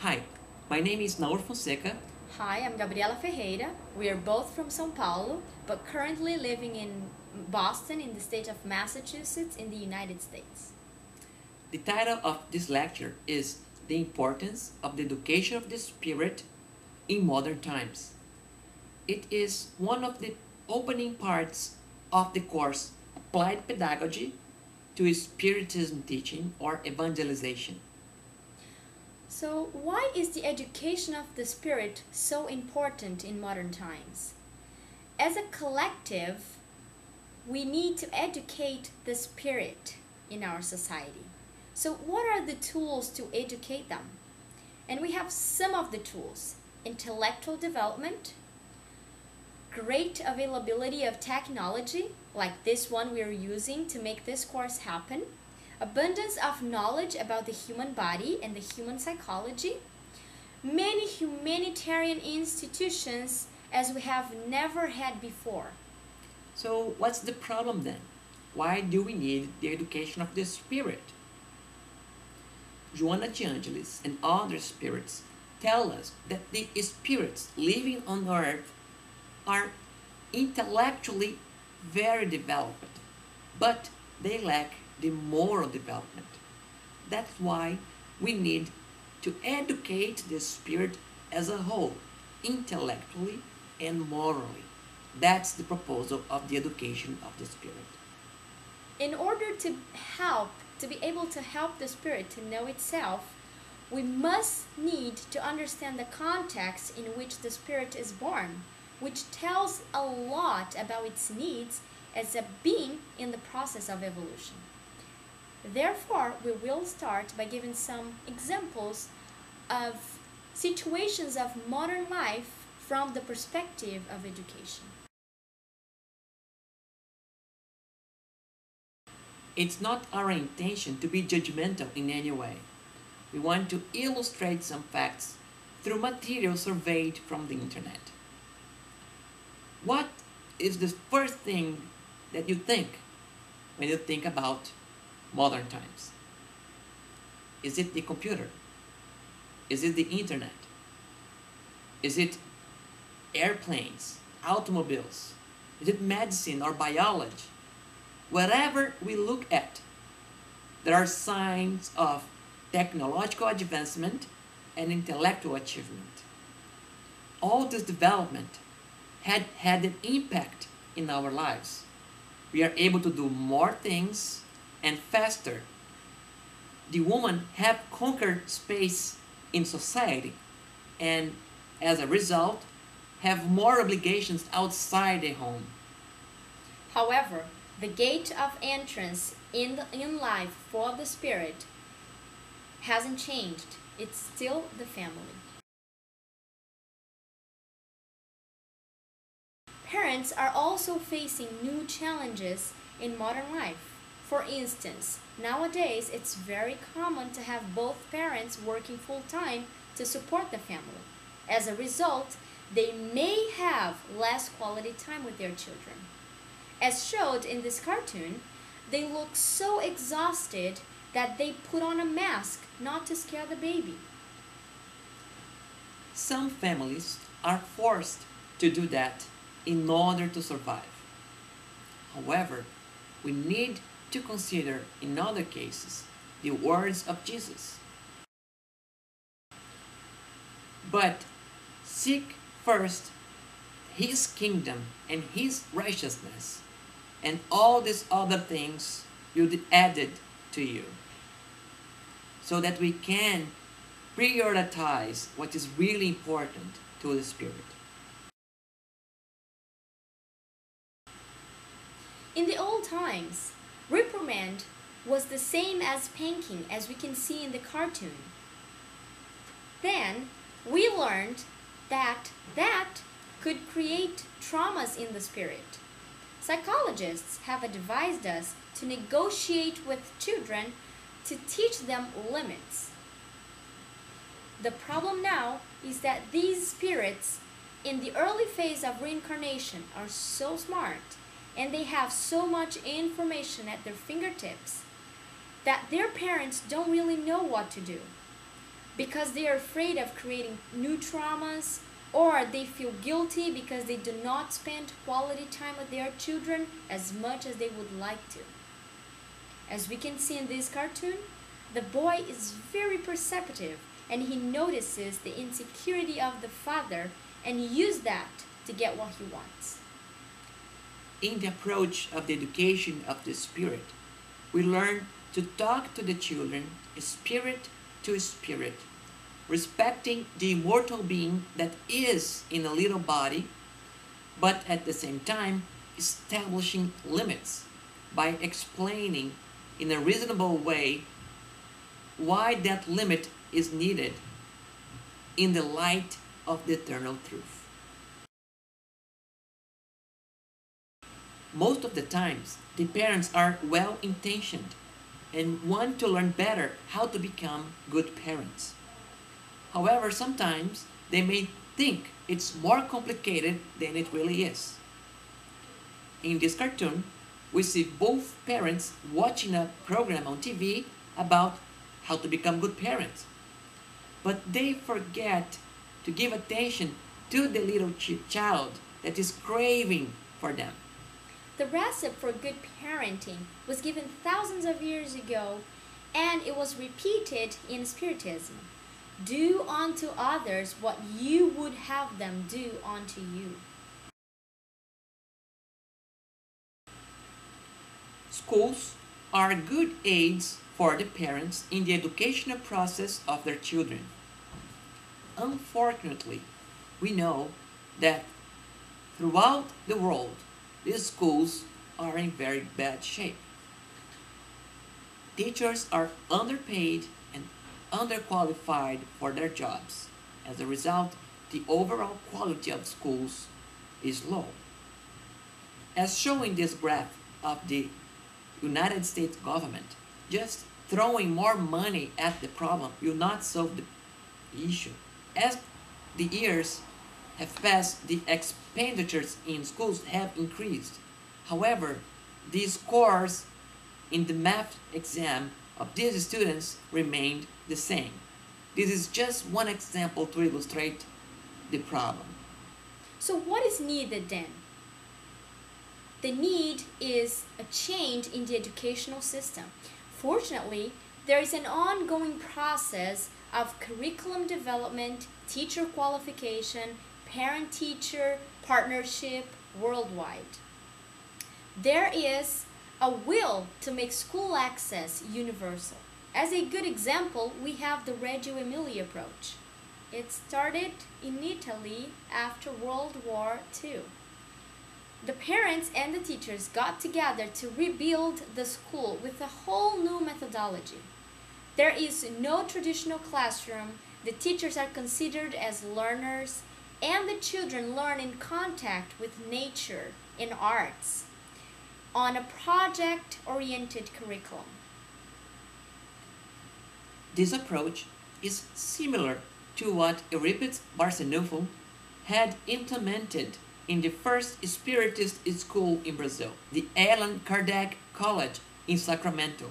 Hi, my name is Naur Fonseca. Hi, I'm Gabriela Ferreira. We are both from São Paulo, but currently living in Boston in the state of Massachusetts in the United States. The title of this lecture is The Importance of the Education of the Spirit in Modern Times. It is one of the opening parts of the course Applied Pedagogy to Spiritism Teaching or Evangelization. So, why is the education of the spirit so important in modern times? As a collective, we need to educate the spirit in our society. So, what are the tools to educate them? And we have some of the tools: intellectual development, great availability of technology, like this one we are using to make this course happen, abundance of knowledge about the human body and the human psychology, many humanitarian institutions as we have never had before. So, what's the problem then? Why do we need the education of the spirit? Joanna de Angelis and other spirits tell us that the spirits living on earth are intellectually very developed, but they lack the moral development. That's why we need to educate the spirit as a whole, intellectually and morally. That's the proposal of the education of the spirit. In order to be able to help the spirit to know itself, we must need to understand the context in which the spirit is born, which tells a lot about its needs as a being in the process of evolution. Therefore, we will start by giving some examples of situations of modern life from the perspective of education. It's not our intention to be judgmental in any way. We want to illustrate some facts through material surveyed from the internet. What is the first thing that you think when you think about modern times? Is it the computer? Is it the internet? Is it airplanes, automobiles? Is it medicine or biology? Whatever we look at, there are signs of technological advancement and intellectual achievement. All this development had an impact in our lives. We are able to do more things and faster. The women have conquered space in society and as a result have more obligations outside the home. However, the gate of entrance in life for the spirit hasn't changed. It's still the family. Parents are also facing new challenges in modern life. For instance, nowadays it's very common to have both parents working full-time to support the family. As a result, they may have less quality time with their children. As showed in this cartoon, they look so exhausted that they put on a mask not to scare the baby. Some families are forced to do that in order to survive. However, we need to consider in other cases the words of Jesus. But seek first his kingdom and his righteousness, and all these other things will be added to you. So that we can prioritize what is really important to the Spirit. In the old times, reprimand was the same as spanking, as we can see in the cartoon. Then we learned that could create traumas in the spirit. Psychologists have advised us to negotiate with children to teach them limits. The problem now is that these spirits in the early phase of reincarnation are so smart and they have so much information at their fingertips that their parents don't really know what to do. because they are afraid of creating new traumas, or they feel guilty because they do not spend quality time with their children as much as they would like to. As we can see in this cartoon, the boy is very perceptive and he notices the insecurity of the father and uses that to get what he wants. In the approach of the education of the spirit, we learn to talk to the children spirit to spirit, respecting the immortal being that is in a little body, but at the same time establishing limits by explaining in a reasonable way why that limit is needed in the light of the eternal truth. Most of the times, the parents are well-intentioned and want to learn better how to become good parents. However, sometimes they may think it's more complicated than it really is. In this cartoon, we see both parents watching a program on TV about how to become good parents. But they forget to give attention to the little child that is craving for them. The recipe for good parenting was given thousands of years ago, and it was repeated in Spiritism. Do unto others what you would have them do unto you. Schools are good aids for the parents in the educational process of their children. Unfortunately, we know that throughout the world, these schools are in very bad shape. Teachers are underpaid and underqualified for their jobs. As a result, the overall quality of schools is low. As shown in this graph of the United States government, just throwing more money at the problem will not solve the issue. As the years have passed, the expenditures in schools have increased. However, the scores in the math exam of these students remained the same. This is just one example to illustrate the problem. So what is needed then? The need is a change in the educational system. Fortunately, there is an ongoing process of curriculum development, teacher qualification, parent-teacher partnership worldwide. There is a will to make school access universal. As a good example, we have the Reggio Emilia approach. It started in Italy after World War II. The parents and the teachers got together to rebuild the school with a whole new methodology. There is no traditional classroom, the teachers are considered as learners, and the children learn in contact with nature, in arts, on a project-oriented curriculum. This approach is similar to what Euripides Barçanufo had implemented in the first Spiritist school in Brazil, the Allan Kardec College in Sacramento,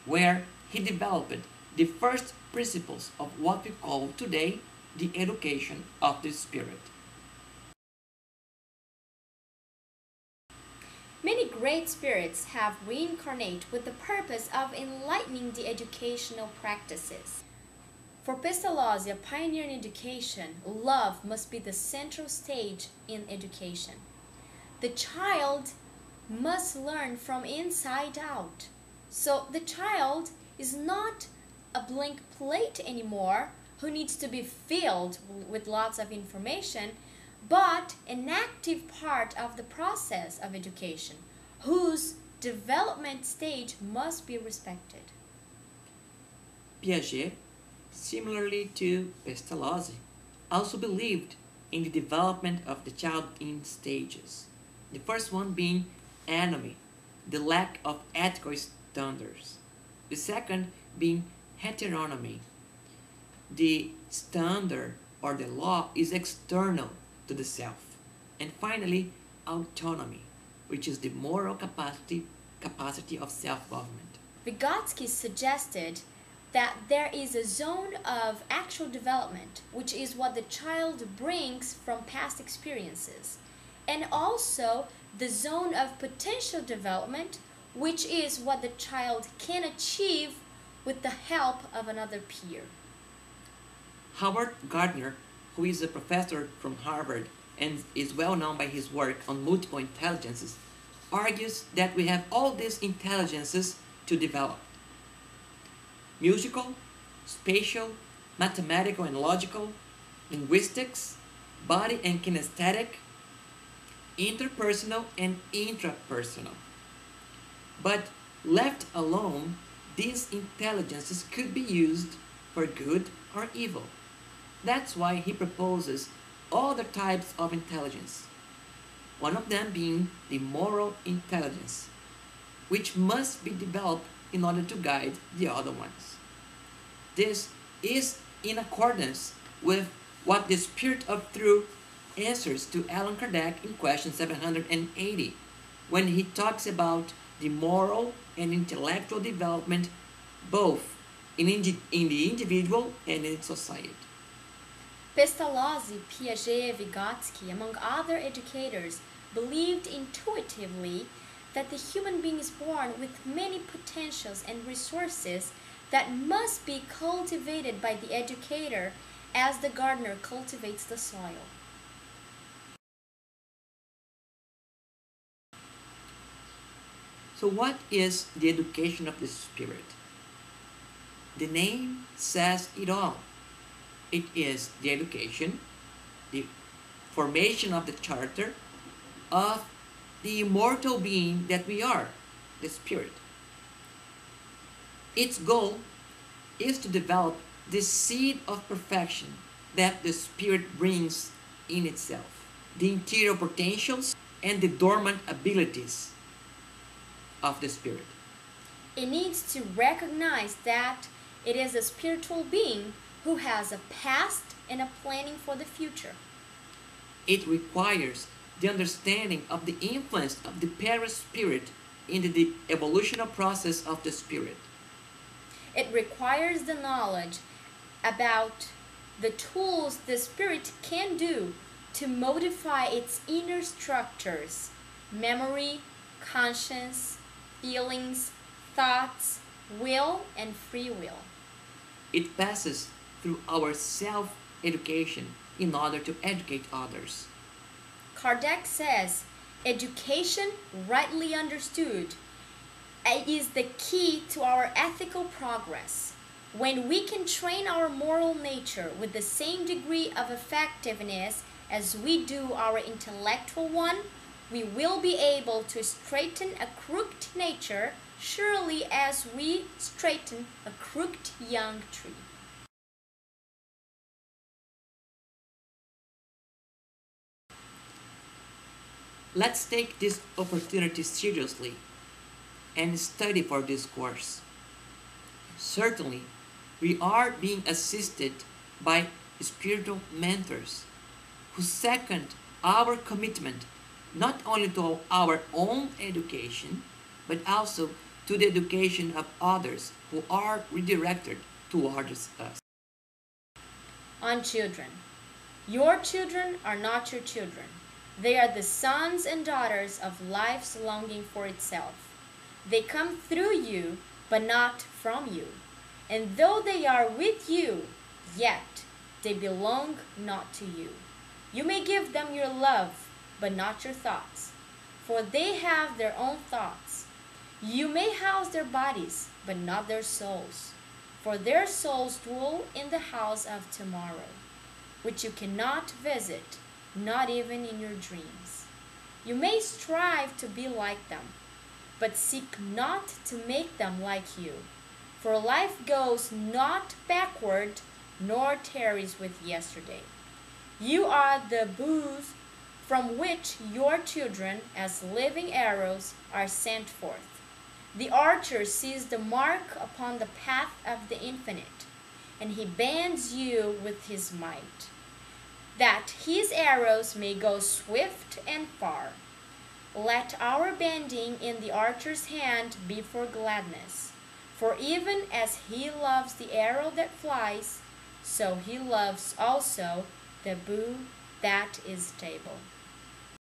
where he developed the first principles of what we call today the education of the spirit. Many great spirits have reincarnated with the purpose of enlightening the educational practices. For Pestalozzi, a pioneer in education, love must be the central stage in education. The child must learn from inside out. So the child is not a blank plate anymore who needs to be filled with lots of information, but an active part of the process of education, whose development stage must be respected. Piaget, similarly to Pestalozzi, also believed in the development of the child in stages. The first one being anomie, the lack of ethical standards. The second being heteronomy. The standard or the law is external to the self. And finally, autonomy, which is the moral capacity of self-government. Vygotsky suggested that there is a zone of actual development, which is what the child brings from past experiences, and also the zone of potential development, which is what the child can achieve with the help of another peer. Howard Gardner, who is a professor from Harvard and is well known by his work on multiple intelligences, argues that we have all these intelligences to develop: musical, spatial, mathematical and logical, linguistics, body and kinesthetic, interpersonal and intrapersonal. But left alone, these intelligences could be used for good or evil. That's why he proposes all the types of intelligence, one of them being the moral intelligence, which must be developed in order to guide the other ones. This is in accordance with what the Spirit of Truth answers to Allan Kardec in question 780, when he talks about the moral and intellectual development both in the individual and in society. Pestalozzi, Piaget, Vygotsky, among other educators, believed intuitively that the human being is born with many potentials and resources that must be cultivated by the educator as the gardener cultivates the soil. So what is the education of the Spirit? The name says it all. It is the education, the formation of the character of the immortal being that we are, the Spirit. Its goal is to develop the seed of perfection that the Spirit brings in itself, the interior potentials and the dormant abilities of the Spirit. It needs to recognize that it is a spiritual being who has a past and a planning for the future. It requires the understanding of the influence of the perispirit in the evolutional process of the Spirit. It requires the knowledge about the tools the Spirit can do to modify its inner structures: memory, conscience, feelings, thoughts, will, and free will. It passes through our self-education in order to educate others. Kardec says, education, rightly understood, is the key to our ethical progress. When we can train our moral nature with the same degree of effectiveness as we do our intellectual one, we will be able to straighten a crooked nature surely as we straighten a crooked young tree. Let's take this opportunity seriously and study for this course. Certainly, we are being assisted by spiritual mentors who second our commitment not only to our own education, but also to the education of others who are redirected towards us. On children. Your children are not your children. They are the sons and daughters of life's longing for itself. They come through you, but not from you. And though they are with you, yet they belong not to you. You may give them your love, but not your thoughts, for they have their own thoughts. You may house their bodies, but not their souls, for their souls dwell in the house of tomorrow, which you cannot visit, not even in your dreams. You may strive to be like them, but seek not to make them like you, for life goes not backward, nor tarries with yesterday. You are the bows from which your children, as living arrows, are sent forth. The archer sees the mark upon the path of the infinite, and he bends you with his might, that his arrows may go swift and far. Let our bending in the archer's hand be for gladness, For even as he loves the arrow that flies, so he loves also the bow that is stable.